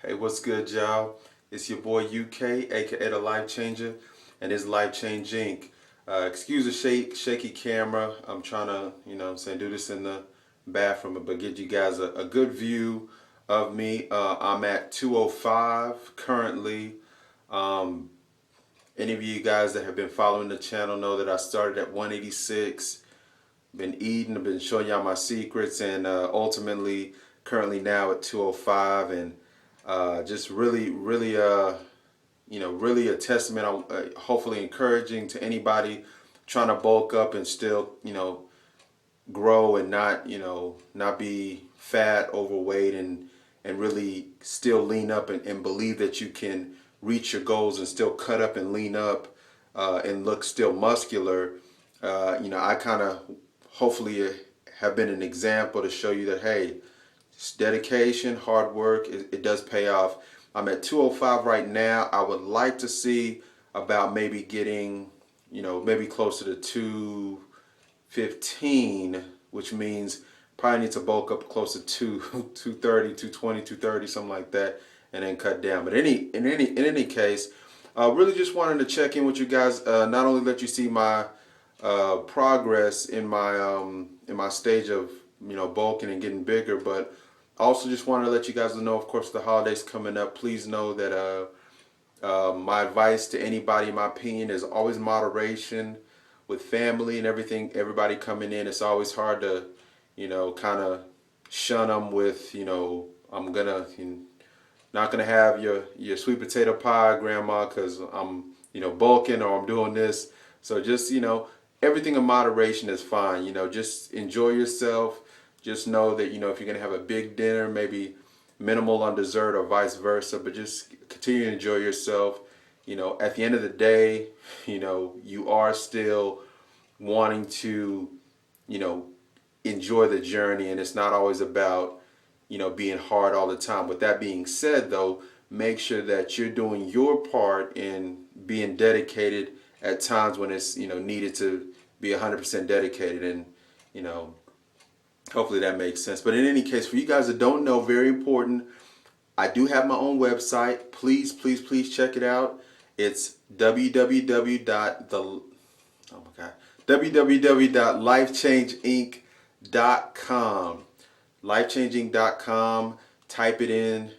Hey, what's good, y'all? It's your boy UK, aka The Life Changer, and it's Life Change Inc. Excuse the shaky camera. I'm trying to, do this in the bathroom, but get you guys a good view of me. I'm at 205 currently. Um, any of you guys that have been following the channel know that I started at 186. Been eating, I've been showing y'all my secrets, and ultimately, currently now at 205, and just really a testament, hopefully encouraging to anybody trying to bulk up and still, grow and not be fat, overweight, and really still lean up and believe that you can reach your goals and still cut up and lean up and look still muscular. I kind of hopefully have been an example to show you that, hey, it's dedication, hard work, it does pay off. I'm at 205 right now. I would like to see about maybe getting, maybe closer to 215, which means probably need to bulk up closer to 230, 220, 230, something like that, and then cut down. But in any case, really just wanted to check in with you guys. Not only let you see my progress in my stage of bulking and getting bigger, but also just wanted to let you guys know, of course, the holidays coming up. Please know that my advice to anybody, in my opinion, is always moderation with family and everything. Everybody coming in, it's always hard to, kind of shun them with, I'm gonna not gonna have your sweet potato pie, grandma, because I'm bulking or I'm doing this. So just everything in moderation is fine. Just enjoy yourself. Just know that if you're gonna have a big dinner, maybe minimal on dessert or vice versa, but just continue to enjoy yourself. At the end of the day, you are still wanting to, you know, enjoy the journey, and it's not always about being hard all the time. With that being said, though, make sure that you're doing your part in being dedicated at times when it's needed to be 100% dedicated, and you know hopefully that makes sense. But in any case, for you guys that don't know, very important, I do have my own website. Please, please, please check it out. It's www.the oh my god www.lifechangeinc.com. Lifechanging.com. Type it in.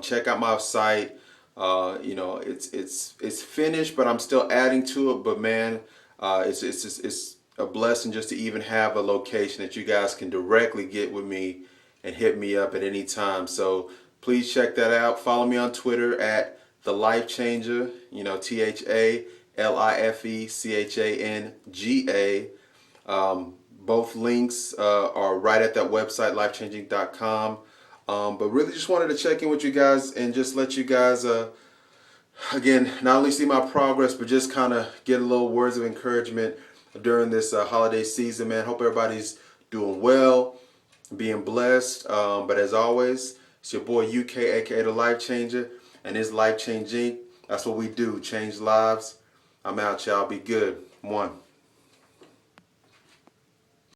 Check out my site. It's finished, but I'm still adding to it. But man, it's a blessing just to even have a location that you guys can directly get with me and hit me up at any time. So please check that out. Follow me on Twitter at the Life Changer. THALIFECHANGA. Both links are right at that website, lifechanging.com. But really just wanted to check in with you guys and just let you guys, again, not only see my progress, but just kind of get a little words of encouragement during this holiday season, man. Hope everybody's doing well, being blessed. But as always, it's your boy UK, aka The Life Changer, and it's Life Changing. That's what we do, change lives. I'm out, y'all. Be good. One.